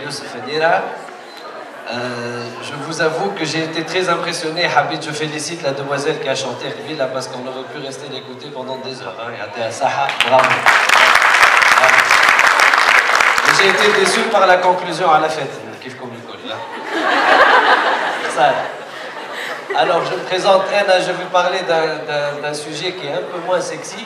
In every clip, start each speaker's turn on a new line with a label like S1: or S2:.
S1: Youssef Nira. Je vous avoue que j'ai été très impressionné. Habib, je félicite la demoiselle qui a chanté là parce qu'on aurait pu rester l'écouter pendant des heures. Bravo. J'ai été déçu par la conclusion à la fête. Alors, je me présente, Anna, je vais parler d'un sujet qui est un peu moins sexy.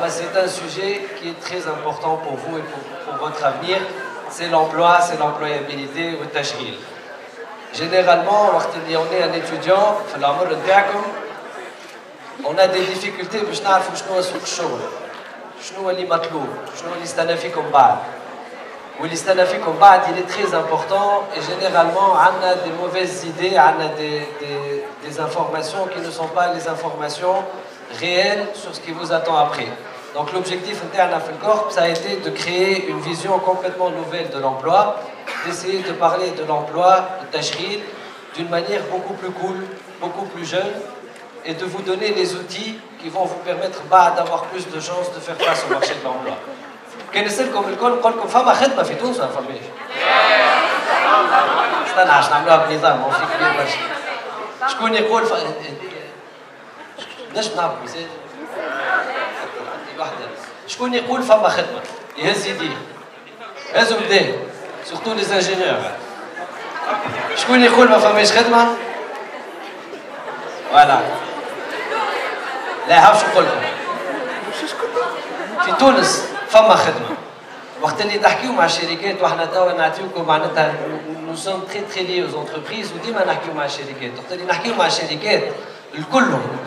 S1: C'est un sujet qui est très important pour vous et pour votre avenir. C'est l'emploi, c'est l'employabilité ou le tashghil. Généralement, quand on est un étudiant, on a des difficultés pour savoir ce que c'est le travail. Ce que est matloub, ce que est il est très important et généralement on a des mauvaises idées, on a des informations qui ne sont pas les informations réelles sur ce qui vous attend après. Donc l'objectif interne à Felcorp, ça a été de créer une vision complètement nouvelle de l'emploi, d'essayer de parler de l'emploi, de tashghil, d'une manière beaucoup plus cool, beaucoup plus jeune, et de vous donner les outils qui vont vous permettre d'avoir plus de chances de faire face au marché de l'emploi. كنسألكم الكل نقول لكم فما خدمة في تونس ولا فماش؟ استنى عشان نعملوها بنظام هو في كبير برشا. شكون يقول نجم نعرف مثال؟ شكون يقول فما خدمة؟ يهز يديه. هزوا بدا سورتو لي زانجينيور. شكون يقول ما فماش خدمة؟ فوالا. لا عارف شو نقول لكم. في تونس فما خدمه وقت اللي تحكيو مع الشركات وحنا توا نعطيوكم معناتها نو سوم تري تري لي اوز انتربريز وديما نحكيو مع الشركات وقت اللي نحكيو مع الشركات الكلهم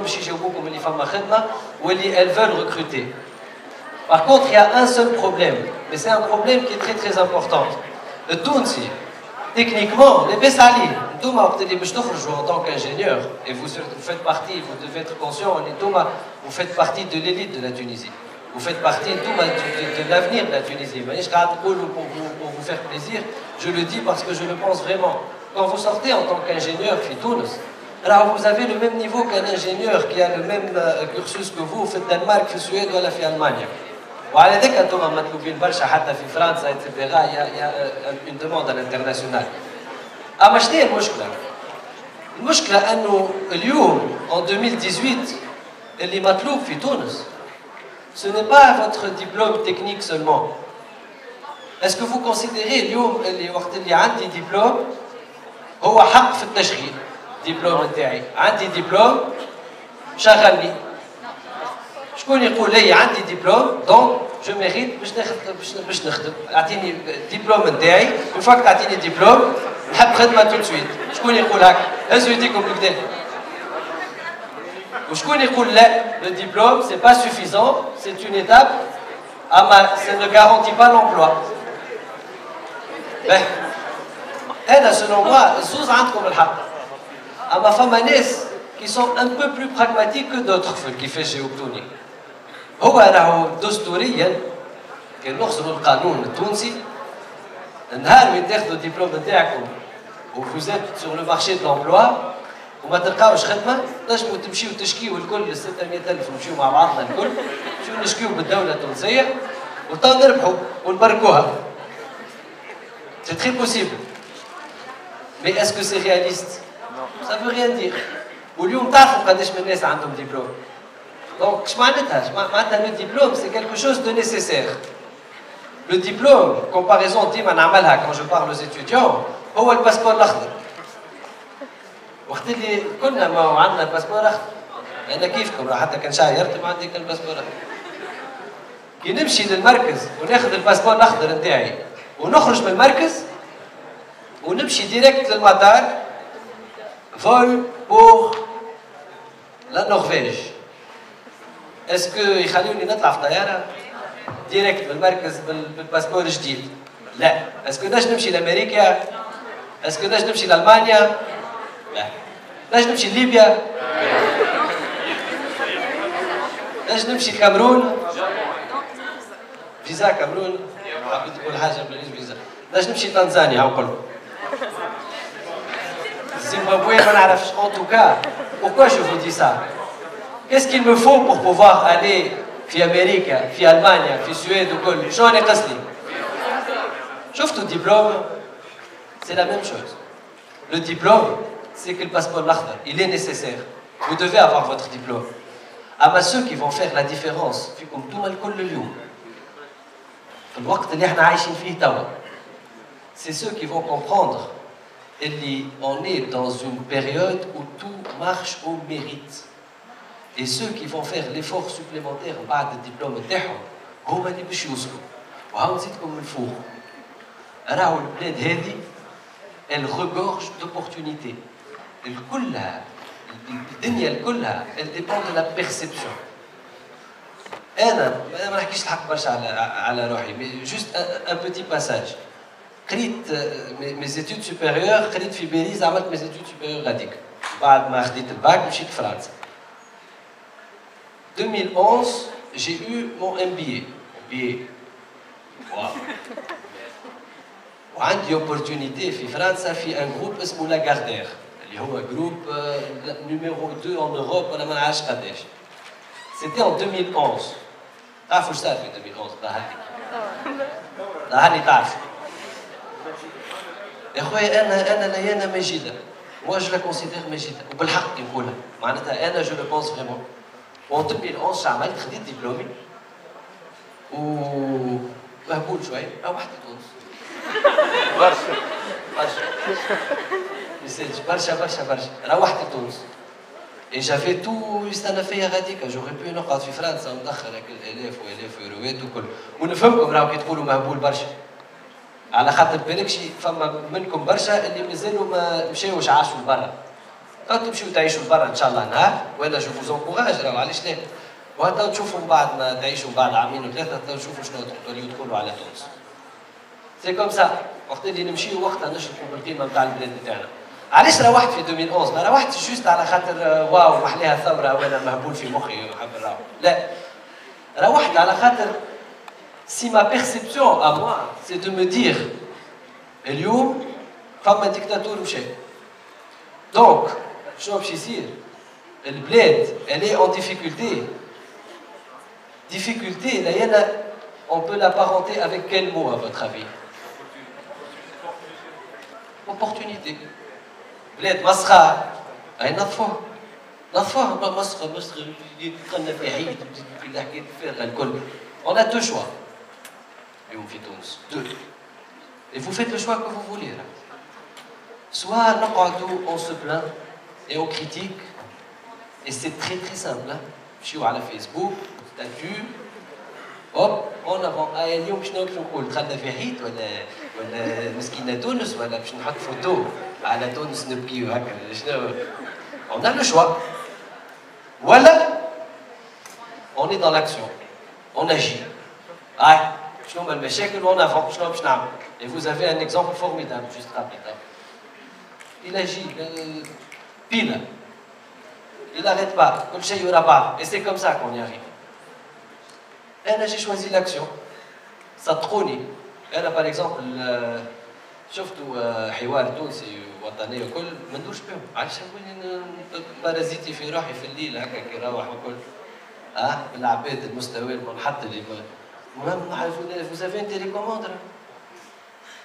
S1: باش يجاوبوكم اللي فما خدمه واللي elles veulent recruter. Par contre, il y a un seul problème, mais c'est un problème qui est très très important. Le Tounsi, techniquement, les Bessali, en tant qu'ingénieur, et vous faites partie, vous devez être conscient, vous faites partie de l'élite de la Tunisie. Vous faites partie de l'avenir de la Tunisie. Pour vous faire plaisir, je le dis parce que je le pense vraiment. Quand vous sortez en tant qu'ingénieur في تونس, alors vous avez le même niveau qu'un ingénieur qui a le même cursus que vous في الدنمارك, في السويد ولا في ألمانيا. وعلى ذلك أنتم مطلوبين برشا حتى في فرنسا etc. Il y a une demande à l'international. أما شنو هي المشكلة؟ المشكلة أنه اليوم en 2018 اللي مطلوب في تونس ce n'est pas votre diplôme technique seulement. Est-ce que vous considérez اليوم اللي وقت اللي عندي diplôme هو حق في التشغيل؟ diplôme نتاعي عندي diplôme شغلني. شكون يقول لي عندي diplôme donc je mérite باش نخدم. اعطيني diplôme نتاعي وفاك تعطيني diplôme نحب خدمه tout de suite. شكون يقول هكا؟ هزوا يديكم بالكدا. وشكون يقول لا le diplôme c'est pas suffisant, c'est une étape, ça ne garantit pas l'emploi. أنا selon moi زوز عندكم الحق. أما فما ناس qui sont un peu plus pragmatiques que d'autres في كيفاش يوقتوني. هو راهو دستوريا كان نخزروا القانون التونسي النهار وين تاخذوا الدبلوم نتاعكم وفوز sur le marché de l'emploi وما تلقاوش خدمه تنجموا تمشيو تشكيو الكل 600,000 نمشيو مع بعضنا الكل نمشيو نشكيو بالدوله التونسيه وتو نربحوا ونبركوها. C'est très possible. Mais est-ce que c'est réaliste? Ça veut rien dire. واليوم تعرفوا قداش من الناس عندهم دبلوم. Donc اش معناتها le diplôme c'est quelque chose de nécessaire. Le diplôme, comparaison ديما نعملها quand je parle aux étudiants, هو الباسبور الاخضر. وقت اللي كنا ما عندنا الباسبور الاخضر انا كيفكم حتى كان شعري يرتب عندي كان الباسبور الاخضر. كي نمشي للمركز وناخذ الباسبور الاخضر نتاعي ونخرج من المركز ونمشي ديريكت للمطار فول بور لا نورفيج. اسكو يخلوني نطلع في طياره ديريكت من المركز بالباسبور الجديد؟ لا. اسكو نجم نمشي لامريكا؟ اسكو نجم نمشي لالمانيا؟ لا. نجم نمشي لليبيا؟ نجم نمشي لكامرون؟ فيزا كامرون؟ حبيت تقول حاجه بلاش فيزا. نجم نمشي لتنزانيا هاو نقول. Zimbabwe ما نعرفش. En tout cas, pourquoi je vous dis ça? Qu'est-ce qu'il me faut pour pouvoir aller في امريكا في المانيا في السويد وكل؟ شنو ناقصني؟ شفتوا diplôme, c'est la même chose. Le diplôme, c'est que le passeport l'akhdar, il est nécessaire. Vous devez avoir votre diplôme. أما ceux qui vont faire la différence فيكم انتوما الكل اليوم في الوقت اللي احنا عايشين فيه توا. C'est ceux qui vont comprendre qu'on est dans une période où tout marche au mérite. Et ceux qui vont faire l'effort supplémentaire بعد الدبلوم نتاعهم هما اللي باش يوصلوا. وهاو نزيدكم الفوق. راهو البلاد هذه elle regorge d'opportunités. الكلها الدنيا الكلها elle dépend de la perception. أنا ما نحكيش الحق برشا على روحي mais juste un petit passage. قريت mes études supérieures قريت في باريس عملت mes études supérieures غاديك. بعد ما خديت الباك مشيت لفرنسا. 2011 j'ai eu mon MBA. Wow. وعندي opportunité في فرنسا في un groupe اسمه لاغاردير اللي هو جروب numéro 2 en Europe ولا ما نعرفش قداش. C'était en 2011. تعرفوا ايش صار في 2011 ظهرني تعرفوا. يا خويا انا ليانا مجيده. Moi je la considère مجيده وبالحق نقولها معناتها انا je le pense vraiment. En 2011 عملت خديت دبلومي ومهبول شوي روحت لتونس. برشا روحت لتونس. Et j'avais tout يستنى فيا غاديك j'aurais pu نقعد في فرنسا وندخل الاف والاف يوروات وكل ونفهمكم راهو كي تقولوا مهبول برشا على خاطر بالكشي فما منكم برشا اللي مازالوا ما مشاوش عاشوا برا. انتم تمشيو تعيشوا برا ان شاء الله نهار وانا جو فوز انكوراج راهو علاش لا. وهذا تشوفوا من بعد ما تعيشوا بعد عامين وثلاثه تشوفوا شنو تقدروا تدخلوا على تونس. سي كوم سا وقت اللي نمشيو وقتها نشرفوا بالقيمه نتاع البلاد نتاعنا. علاش روحت في 2011 ما روحتش جوست على خاطر واو محليها ثوره وانا مهبول في مخي وحب نروح. لا روحت على خاطر si ma perception à moi c'est de me dire اليوم فما ديكتاتور وشي. Donc شنو باش يصير؟ البلاد elle est en difficulté. Difficulté là on peut l'apparenter avec quel mot à votre avis? Opportunité. بلاد مسخة أي نظفوها مسخة دخلنا في عيد في حكاية الفارغة الكل. On a deux choix اليوم في تونس deux. Et vous faites le choix que vous voulez là. Soit نقعدوا on se plaint et on critique et c'est très très simple. نمشيو على فيسبوك statut هوب اون افون اليوم شنو باش نقول دخلنا في عيد ولا مسكينه تونس ولا باش نحط فوتو على تونس نبكيو هكا شنو on a le choix ولا on est dans l'action on agit شنو هما المشاكل وون افون شنو باش نعمل. Et vous avez un exemple formidable juste rapide. Il agit pile il n'arrête pas كل شيء ورا بعض et c'est comme ça qu'on y arrive. أنا j'ai choisi l'action. صدقوني أنا par exemple شفتوا حوار تونسي وطني وكل ما ندورش بهم علاش نقول بارازيتي في روحي في الليل هكا كي نروح وكل بالعباد المستوى المنحط اللي vous avez une télécommande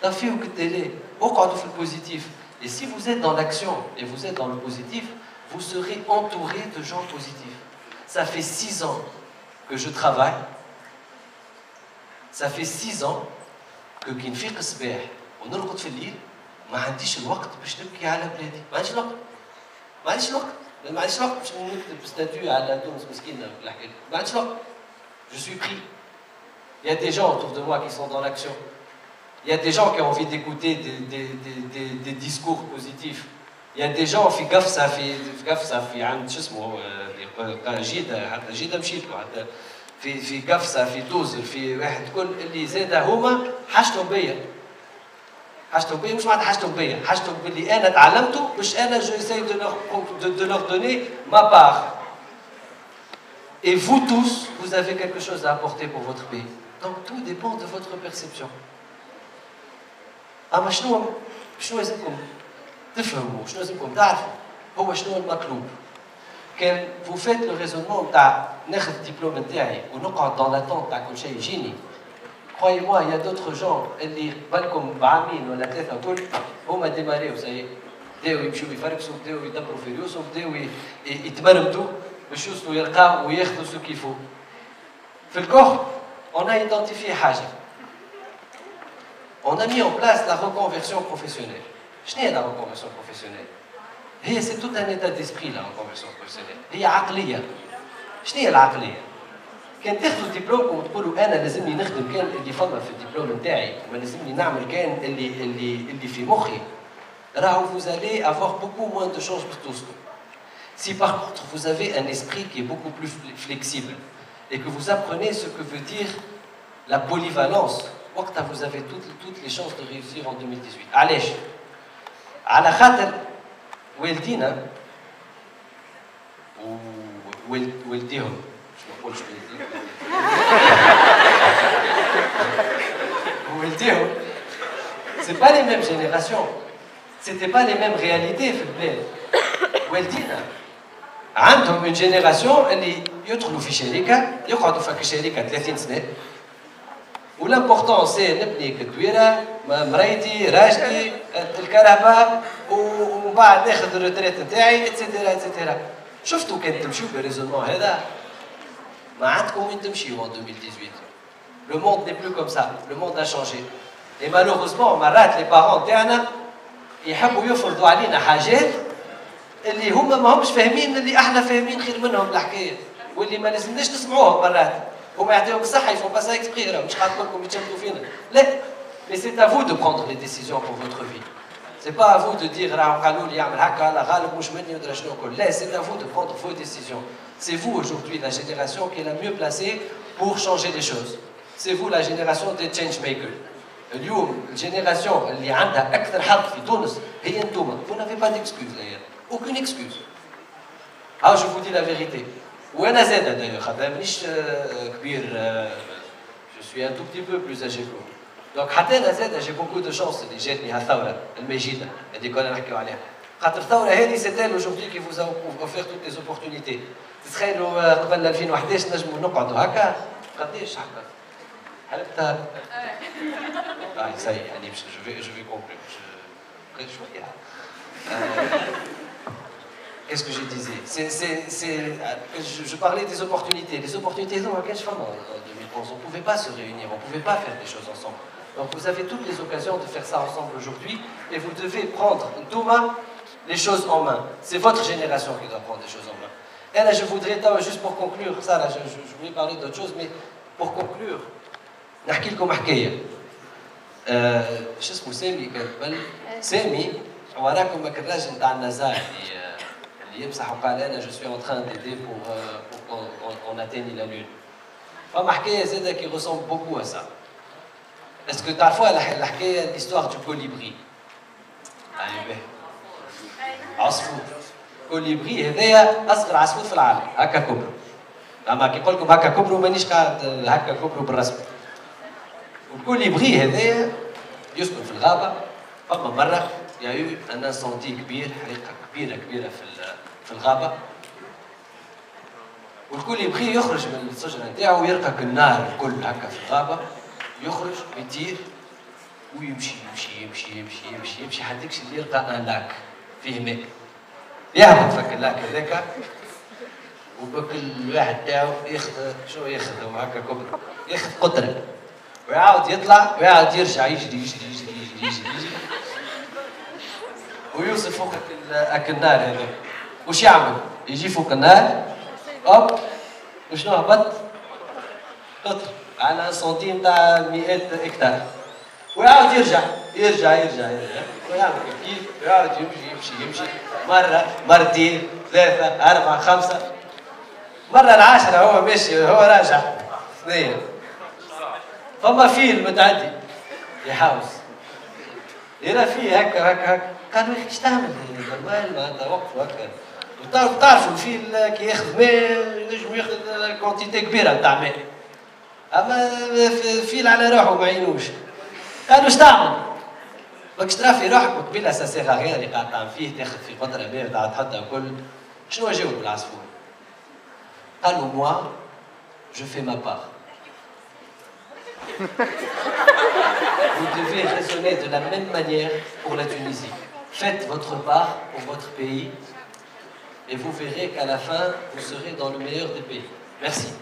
S1: طفيوك التيلي اقعدوا في البوزيتيف. Et si vous êtes dans l'action et vous êtes dans le positif vous serez entouré de gens positifs. Ça fait 6 ans que je travaille. Ça fait 6 ans que كي نفيق الصباح ونرقد في الليل ما عنديش الوقت باش نبكي على بلادي. ما عنديش الوقت باش نكتب ستاتيو على تونس مسكينه ولا حكايه. ما عنديش الوقت. Je suis pris. Il y a des gens autour de moi qui sont dans l'action. Il y a des gens qui ont envie d'écouter des discours positifs. Il y a des gens في قفصة في عند شو اسمه جيدة مشيت له حتى في قفصة في توزر في واحد كل اللي زاد هما حاجتهم بيا مش معناتها حاجتهم بيا حاجتهم باللي أنا تعلمته باش أنا جو essaye de leur donner ma part. Et vous tous, vous avez quelque chose à apporter pour votre pays. Donc tout dépend de votre perception. أما شنو لازمكم تفهموا شنو لازمكم تعرفوا هو شنو المطلوب. كان vous faites le raisonnement تاع ناخذ الدبلوم نتاعي ونقعد dans l'attente تاع كل شيء يجيني croyez-moi, il y a d'autres gens اللي بالكم بعامين ولا ثلاثة كل هما ديماريو سي بداو يمشيو يفركسوا بداو يدبروا في ريوسهم بداو يتمرمدوا باش يوصلوا يلقاو وياخذوا سو كيفو. في الكور on a identifié حاجة. On a mis en place la reconversion professionnelle. شنو هي la reconversion professionnelle؟ هي c'est tout un état d'esprit la reconversion professionnelle. هي عقلية. شنو هي العقلية؟ كان تاخذوا دبلومكم وتقولوا انا لازمني نخدم كان اللي فما في الدبلوم نتاعي وما لازمني نعمل كان اللي في مخي راهو vous allez avoir beaucoup moins de chances باش توصلوا. Si par contre vous avez un esprit qui est beaucoup plus flexible et que vous apprenez ce que veut dire la polyvalence, وقتها vous avez toutes les chances de réussir en 2018. علاش؟ على خاطر والدينا ووالديهم c'est pas les mêmes générations, c'était pas les mêmes réalités في البلاد. والدينا عندهم une génération اللي يدخلوا في شركة يقعدوا في شركة 30 سنة والامبورطون سي نبني كدويرة مريتي راجلي الكهرباء ومن بعد ناخذ الروتريت نتاعي اتسيتيرا اتسيتيرا. شفتوا كان تمشيو بالريزونمون هذا ما عندكم وين تمشيو en 2018. Le monde n'est plus comme ça, le monde a changé. Et malheureusement مرات les parents تاعنا يحبوا يفرضوا علينا حاجات اللي هما ما همش فاهمين اللي احنا فاهمين خير منهم الحكايه واللي ما لازمناش نسمعوهم مرات. هما يعطيهم الصحه يفون با سا اكسبري مش قاعد لكم يتشمتوا فينا. لا mais c'est à vous de prendre les décisions pour votre vie. C'est pas à vous de dire راهو قالوا لي يعمل هكا لا غالب مش مني ودرا شنو كل. لا c'est à vous de prendre vos décisions. C'est vous aujourd'hui la génération qui est la mieux placée pour changer les choses. C'est vous la génération des change makers. اليوم الجينيراسيون اللي عندها اكثر حظ في تونس هي انتوما. Vous n'avez pas d'excuse d'ailleurs. Aucune excuse. Ah, je vous dis la vérité. وانا زاد d'ailleurs خاطر مانيش كبير. Je suis un tout petit peu plus âgé que vous. Donc حتى انا زاد j'ai beaucoup de chance اللي جاتني هالثوره المجيده اللي كنا نحكيو عليها. خاطر الثوره هذه c'est elle aujourd'hui qui vous a offert toutes les opportunités. تتخيلوا قبل 2011 نجموا نقعدوا هكا قداش هكا حلقتها. ça y est, يعني je vais conclure. Qu'est-ce que je disais? Je parlais des opportunités. Les opportunités, non, en 2011, on ne pouvait pas se réunir, on ne pouvait pas faire des choses ensemble. Donc vous avez toutes les occasions de faire ça ensemble aujourd'hui et vous devez prendre demain les choses en main. C'est votre génération qui doit prendre les choses en main. Et là, je voudrais, juste pour conclure, ça là, je voulais parler d'autre chose, mais pour conclure, نحكي لكم حكاية. شو اسمه سامي كان قبل؟ سامي وراكم هاك الراجل نتاع النزار اللي يمسح وقال انا جو سوي اون تران ديدي pour qu'on atteigne la lune. فما حكاية زادة qui ressemble beaucoup à ça. Est-ce que تعرفوا الحكاية l'histoire du colibri؟ أيوه. عصفور. كوليبري هذايا أصغر عصفور في العالم، هكا كبر. أما كي نقول لكم هكا كبروا مانيش قاعد هكا كبروا بالرسم. والكوليبري هذايا يسكن في الغابة. فما مرة يا يو ان انساندي كبير، حريقة كبيرة في الغابة. والكوليبري يخرج من الشجرة نتاعو ويرقق النار الكل هكا في الغابة، يخرج ويطير ويمشي يمشي يمشي يمشي يمشي يمشي حدكش اللي يلقى ان لاك فيه ماء. يهبط فك اللاك هذاك وبك الواحد تاعو ياخذ شنو ياخذ هو هكا كبر، ياخذ قطرة ويعاود يطلع ويعاود يرجع يجري يجري يجري يجري يجري يجري ويوصل فوق النار هذا. وش يعمل؟ يجي فوق النار هوب وشنو هبط؟ قطر على انساندي نتاع 100 هكتار ويعاود يرجع يرجع يرجع يرجع ويعمل كيف ويعاود يمشي يمشي يمشي مرة مرتين ثلاثة أربعة خمسة مرة العاشرة هو ماشي هو راجع اثنين. فما فيل متعدي يحاوس يرى فيه هكا هكا هكا قالوا يا اخي ايش تعمل؟ نورمال معناتها وقفوا هكا. تعرفوا الفيل كي ياخذ ماء ينجم ياخذ كونتيتي كبيرة نتاع ماء. أما فيل على روحه ما يعينوش. قالوا ايش تعمل؟ ماكش ترى في روحك وقبيله سا سيغ غير اللي قاعد تعمل فيه تاخذ في قطرة ماء وتقعد تحطها كل. شنو جاوب العصفور؟ قالوا موا جو في ما بار. Vous devez raisonner de la même manière pour la Tunisie. Faites votre part pour votre pays et vous verrez qu'à la fin, vous serez dans le meilleur des pays. Merci.